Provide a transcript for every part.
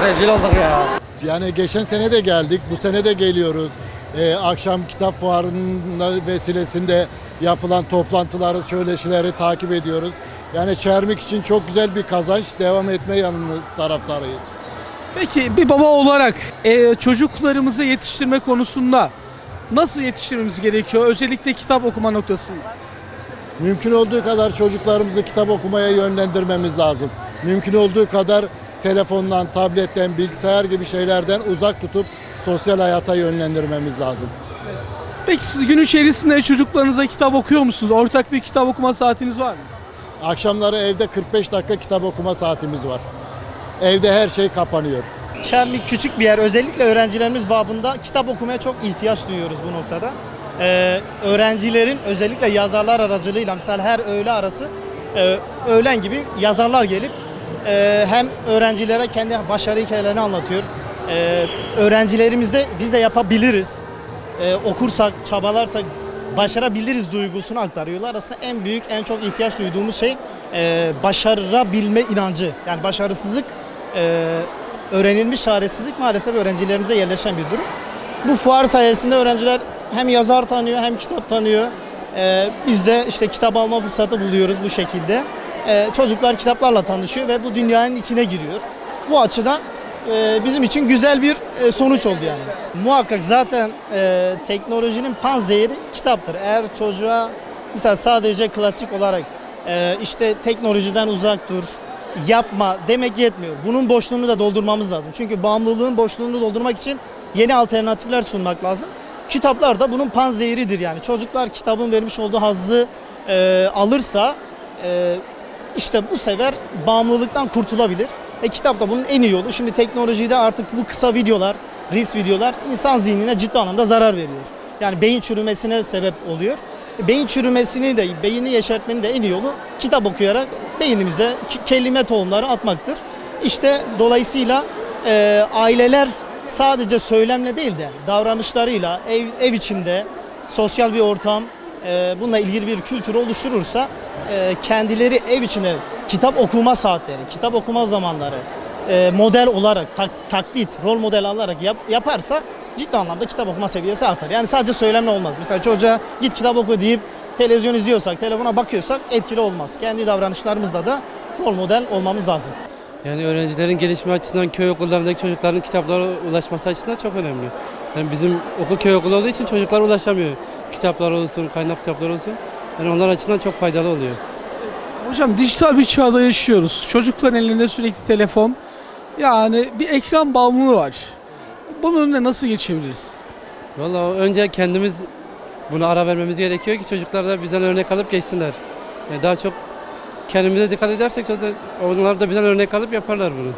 rezil olduk ya. Yani geçen sene de geldik, bu sene de geliyoruz. Akşam kitap fuarının vesilesinde yapılan toplantıları, söyleşileri takip ediyoruz. Yani Çermik için çok güzel bir kazanç, devam etme yanında taraftarıyız. Peki bir baba olarak çocuklarımızı yetiştirme konusunda nasıl yetiştirmemiz gerekiyor? Özellikle kitap okuma noktasında. Mümkün olduğu kadar çocuklarımızı kitap okumaya yönlendirmemiz lazım. Mümkün olduğu kadar telefondan, tabletten, bilgisayar gibi şeylerden uzak tutup sosyal hayata yönlendirmemiz lazım. Peki siz gün içerisinde çocuklarınıza kitap okuyor musunuz? Ortak bir kitap okuma saatiniz var mı? Akşamları evde 45 dakika kitap okuma saatimiz var. Evde her şey kapanıyor. Çermik küçük bir yer. Özellikle öğrencilerimiz babında kitap okumaya çok ihtiyaç duyuyoruz bu noktada. Öğrencilerin özellikle yazarlar aracılığıyla mesela her öğle arası öğlen gibi yazarlar gelip hem öğrencilere kendi başarı hikayelerini anlatıyor. Öğrencilerimiz de biz de yapabiliriz. Okursak, çabalarsak başarabiliriz duygusunu aktarıyorlar. Aslında en büyük, en çok ihtiyaç duyduğumuz şey başarabilme inancı. Yani başarısızlık, öğrenilmiş çaresizlik maalesef öğrencilerimize yerleşen bir durum. Bu fuar sayesinde öğrenciler hem yazar tanıyor hem kitap tanıyor. Biz de işte kitap alma fırsatı buluyoruz bu şekilde. Çocuklar kitaplarla tanışıyor ve bu dünyanın içine giriyor. Bu açıdan bizim için güzel bir sonuç oldu yani. Muhakkak zaten teknolojinin panzehiri kitaptır. Eğer çocuğa mesela sadece klasik olarak işte teknolojiden uzak dur, yapma demek yetmiyor. Bunun boşluğunu da doldurmamız lazım. Çünkü bağımlılığın boşluğunu doldurmak için yeni alternatifler sunmak lazım. Kitaplar da bunun panzehiridir yani. Çocuklar kitabın vermiş olduğu hazzı alırsa işte bu sefer bağımlılıktan kurtulabilir. Kitap da bunun en iyi yolu. Şimdi teknolojide artık bu kısa videolar, Reels videolar insan zihnine ciddi anlamda zarar veriyor. Yani beyin çürümesine sebep oluyor. Beyin çürümesini de, beyni yeşertmenin de en iyi yolu kitap okuyarak beynimize kelime tohumları atmaktır. İşte dolayısıyla aileler sadece söylemle değil de davranışlarıyla ev içinde sosyal bir ortam, bununla ilgili bir kültür oluşturursa kendileri ev içinde kitap okuma saatleri, kitap okuma zamanları model olarak taklit, rol model alarak yaparsa ciddi anlamda kitap okuma seviyesi artar. Yani sadece söylemle olmaz. Mesela çocuğa git kitap oku deyip televizyon izliyorsak, telefona bakıyorsak etkili olmaz. Kendi davranışlarımızda da rol model olmamız lazım. Yani öğrencilerin gelişme açısından köy okullarındaki çocukların kitaplara ulaşması açısından çok önemli. Yani bizim okul köy okulu olduğu için çocuklar ulaşamıyor. Kitaplar olsun, kaynak kitaplar olsun. Yani onlar açısından çok faydalı oluyor. Hocam dijital bir çağda yaşıyoruz. Çocukların elinde sürekli telefon. Yani bir ekran bağımlılığı var. Bunun önüne nasıl geçebiliriz? Vallahi önce kendimiz buna ara vermemiz gerekiyor ki çocuklar da bizden örnek alıp geçsinler. Yani daha çok kendimize dikkat edersek zaten onlar da bizden örnek alıp yaparlar bunu.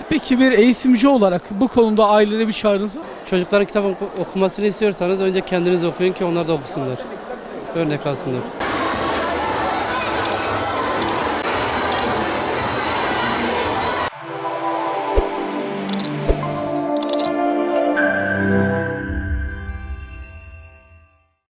Peki bir eğitimci olarak bu konuda ailelere bir çağrınız var mı? Çocukların kitap okumasını istiyorsanız önce kendiniz okuyun ki onlar da okusunlar. Örnek alsınlar.